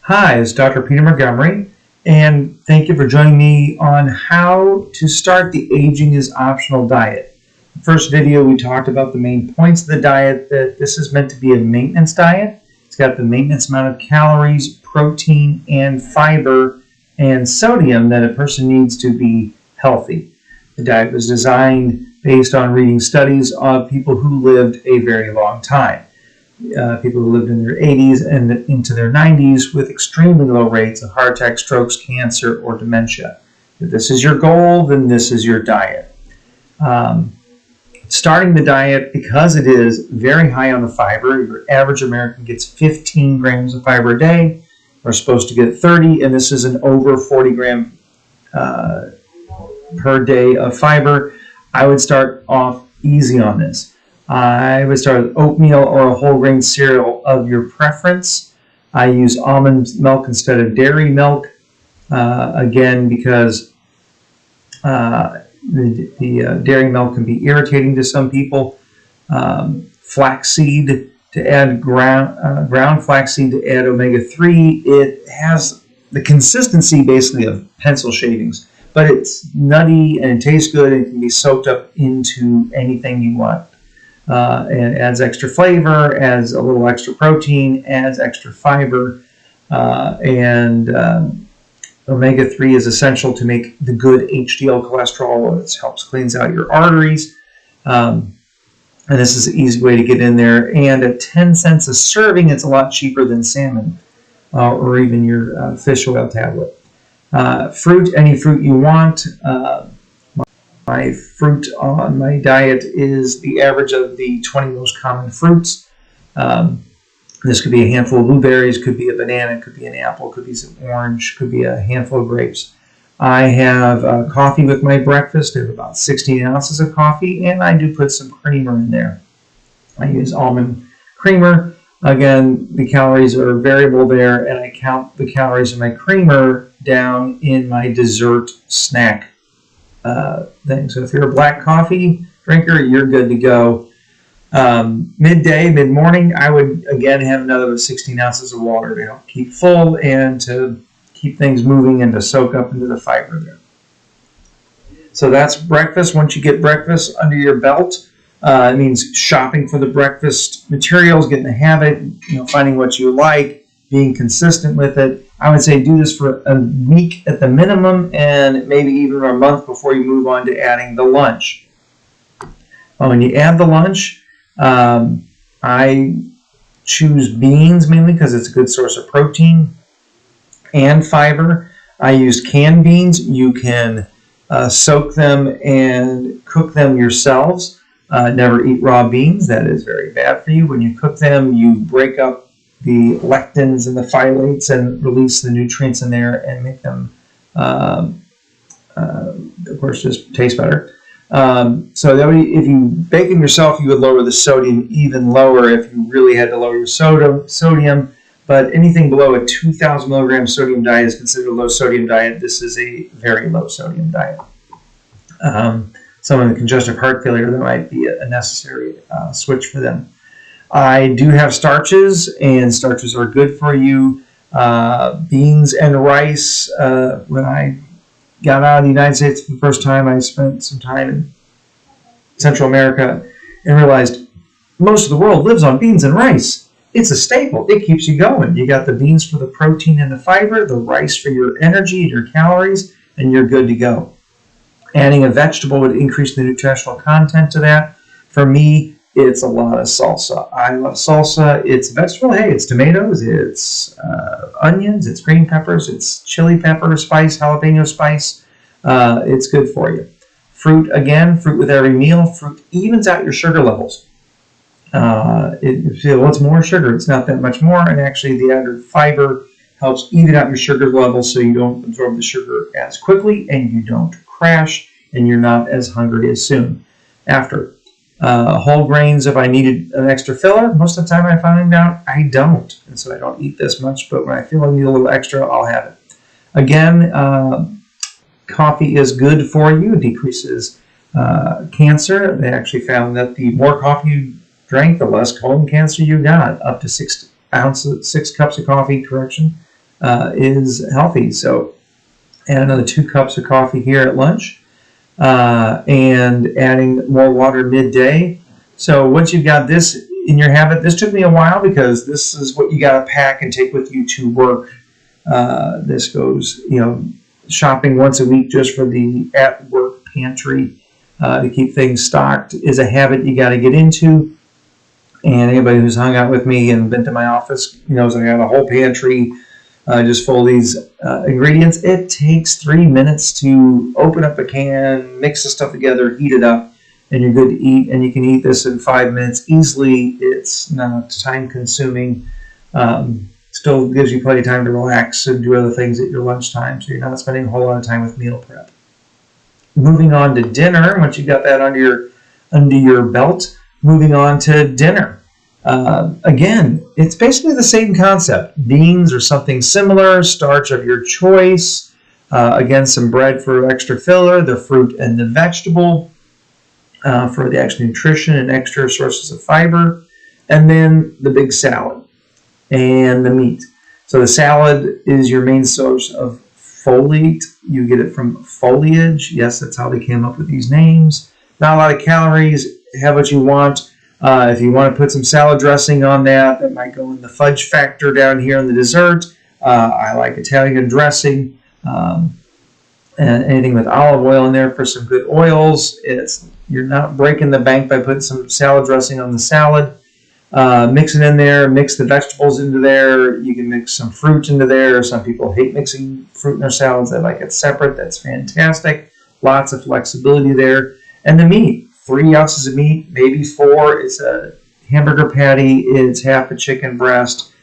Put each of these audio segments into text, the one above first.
Hi, it's Dr. Peter Montgomery, and thank you for joining me on how to start the Aging is Optional diet. In the first video, we talked about the main points of the diet, that this is meant to be a maintenance diet. It's got the maintenance amount of calories, protein, and fiber, and sodium that a person needs to be healthy. The diet was designed based on reading studies of people who lived a very long time. People who lived in their 80s and into their 90s with extremely low rates of heart attack, strokes, cancer, or dementia. If this is your goal, then this is your diet. Starting the diet, because it is very high on the fiber, your average American gets 15 grams of fiber a day. We're supposed to get 30, and this is an over 40 gram per day of fiber. I would start off easy on this. I would start with oatmeal or a whole grain cereal of your preference. I use almond milk instead of dairy milk, again, because the dairy milk can be irritating to some people. Flaxseed, to add ground flaxseed to add omega-3. It has the consistency basically of pencil shavings, but it's nutty and it tastes good and can be soaked up into anything you want. And adds extra flavor, adds a little extra protein, adds extra fiber, and omega-3 is essential to make the good HDL cholesterol. It helps cleans out your arteries, and this is an easy way to get in there. And at 10 cents a serving, it's a lot cheaper than salmon or even your fish oil tablet. Fruit, any fruit you want. My fruit on my diet is the average of the 20 most common fruits. This could be a handful of blueberries, could be a banana, could be an apple, could be some orange, could be a handful of grapes. I have coffee with my breakfast. I have about 16 ounces of coffee, and I do put some creamer in there. I use almond creamer. Again, the calories are variable there, and I count the calories in my creamer down in my dessert snack thing. So if you're a black coffee drinker, you're good to go. Mid-morning, I would again have another 16 ounces of water to help keep full and to keep things moving and to soak up into the fiber there. So that's breakfast. Once you get breakfast under your belt, it means shopping for the breakfast materials, getting the habit, finding what you like, being consistent with it. I would say do this for a week at the minimum, and maybe even a month before you move on to adding the lunch. When you add the lunch, I choose beans mainly because it's a good source of protein and fiber. I use canned beans. You can soak them and cook them yourselves. Never eat raw beans. That is very bad for you. When you cook them, you break up the lectins and the phthalates and release the nutrients in there and make them, of course, just taste better. So that way, if you bake them yourself, you would lower the sodium even lower if you really had to lower your sodium. But anything below a 2,000 milligram sodium diet is considered a low sodium diet. This is a very low sodium diet. Someone with congestive heart failure, that might be a necessary switch for them. I do have starches, and starches are good for you. Beans and rice. When I got out of the United States for the first time, I spent some time in Central America and realized most of the world lives on beans and rice. It's a staple. It keeps you going. You got the beans for the protein and the fiber, the rice for your energy and your calories, and you're good to go. Adding a vegetable would increase the nutritional content to that. For me, it's a lot of salsa. I love salsa. It's vegetable. Hey, it's tomatoes, it's onions, it's green peppers, it's chili pepper spice, jalapeno spice. It's good for you. Fruit, again, fruit with every meal. Fruit evens out your sugar levels. It's more sugar. It's not that much more. And actually, the added fiber helps even out your sugar levels so you don't absorb the sugar as quickly and you don't crash and you're not as hungry as soon after. Whole grains, if I needed an extra filler, most of the time I find out I don't. And so I don't eat this much, but when I feel I need a little extra, I'll have it. Again, coffee is good for you. It decreases cancer. They actually found that the more coffee you drank, the less colon cancer you got, up to 6 cups of coffee, is healthy. So add another 2 cups of coffee here at lunch, and adding more water midday. So once you've got this in your habit, this took me a while because this is what you got to pack and take with you to work. This goes, shopping once a week just for the at-work pantry to keep things stocked is a habit you got to get into. And anybody who's hung out with me and been to my office knows I got a whole pantry just full of these ingredients. It takes 3 minutes to open up a can, mix the stuff together, heat it up, and you're good to eat. And you can eat this in 5 minutes easily. It's not time-consuming. Still gives you plenty of time to relax and do other things at your lunchtime, so you're not spending a whole lot of time with meal prep. Moving on to dinner, once you got that under your belt, moving on to dinner. Again, it's basically the same concept. Beans or something similar, starch of your choice. Again, some bread for extra filler, the fruit and the vegetable for the extra nutrition and extra sources of fiber. And then the big salad and the meat. So the salad is your main source of folate. You get it from foliage. Yes, that's how they came up with these names. Not a lot of calories. Have what you want. If you want to put some salad dressing on that might go in the fudge factor down here in the dessert. I like Italian dressing. And anything with olive oil in there for some good oils. You're not breaking the bank by putting some salad dressing on the salad. Mix it in there, mix the vegetables into there. You can mix some fruit into there. Some people hate mixing fruit in their salads. They like it separate. That's fantastic. Lots of flexibility there. And the meat, 3 ounces of meat, maybe 4. It's a hamburger patty. It's half a chicken breast.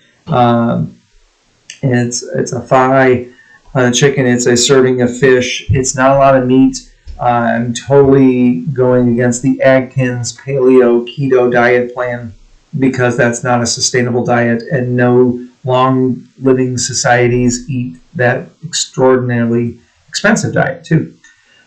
It's a thigh chicken. It's a serving of fish. It's not a lot of meat. I'm totally going against the Atkins paleo keto diet plan, because that's not a sustainable diet, and no long living societies eat that extraordinarily expensive diet too.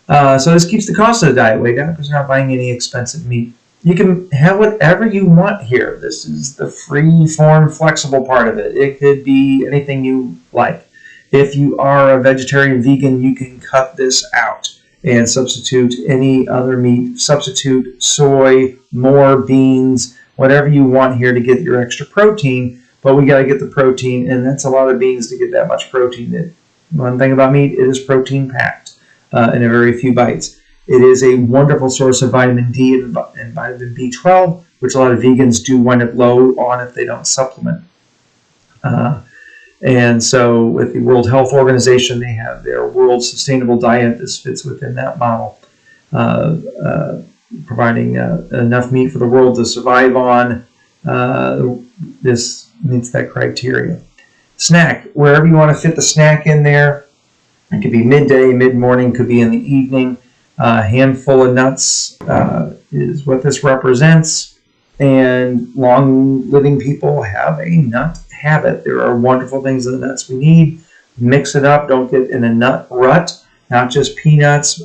So this keeps the cost of the diet way down because you're not buying any expensive meat. You can have whatever you want here. This is the free form, flexible part of it. It could be anything you like. If you are a vegetarian, vegan, you can cut this out and substitute any other meat. Substitute soy, more beans, whatever you want here to get your extra protein, but we got to get the protein, and that's a lot of beans to get that much protein. One thing about meat, it is protein packed in a very few bites. It is a wonderful source of vitamin D and vitamin B12, which a lot of vegans do wind up low on if they don't supplement. And so with the World Health Organization, they have their World Sustainable Diet. This fits within that model. Providing enough meat for the world to survive on. This meets that criteria. Snack, wherever you want to fit the snack in there. It could be midday, mid-morning, could be in the evening. A handful of nuts is what this represents. And long-living people have a nut habit. There are wonderful things in the nuts we need. Mix it up. Don't get in a nut rut. Not just peanuts,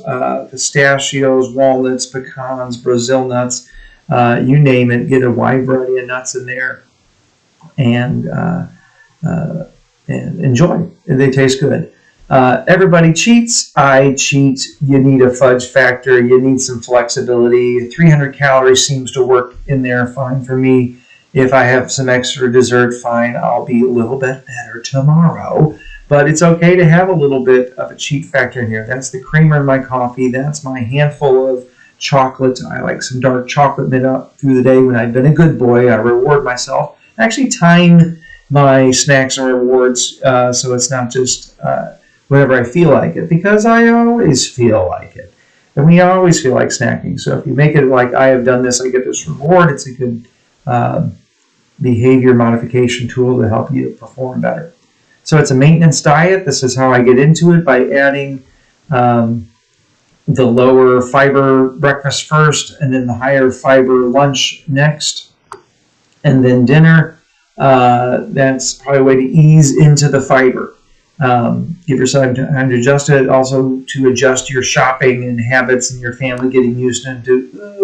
pistachios, walnuts, pecans, Brazil nuts, you name it. Get a wide variety of nuts in there, and enjoy. They taste good. Everybody cheats. I cheat. You need a fudge factor. You need some flexibility. 300 calories seems to work in there fine for me. If I have some extra dessert, fine. I'll be a little bit better tomorrow. But it's okay to have a little bit of a cheat factor in here. That's the creamer in my coffee. That's my handful of chocolate. I like some dark chocolate mid up through the day. When I've been a good boy, I reward myself. I actually time my snacks and rewards so it's not just whenever I feel like it, because I always feel like it. And we always feel like snacking. So if you make it like I have done this, I get this reward. It's a good behavior modification tool to help you perform better. So it's a maintenance diet. This is how I get into it, by adding the lower fiber breakfast first, and then the higher fiber lunch next, and then dinner. That's probably a way to ease into the fiber. Give yourself time to adjust it, also to adjust your shopping and habits and your family getting used to,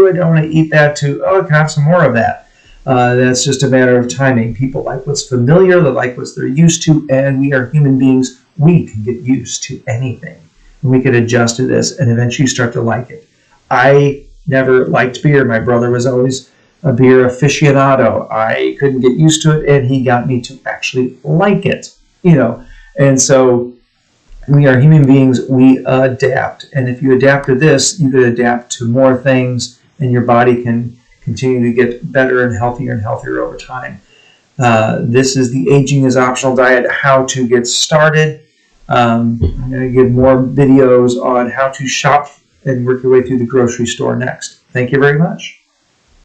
I don't want to eat that, to, I can have some more of that. That's just a matter of timing. People like what's familiar, they like what they're used to, and we are human beings. We can get used to anything. And we can adjust to this and eventually start to like it. I never liked beer. My brother was always a beer aficionado. I couldn't get used to it, and he got me to actually like it, And so we are human beings. We adapt. And if you adapt to this, you can adapt to more things, and your body can continue to get better and healthier over time. This is the Aging is Optional Diet, how to get started. I'm going to give more videos on how to shop and work your way through the grocery store next. Thank you very much.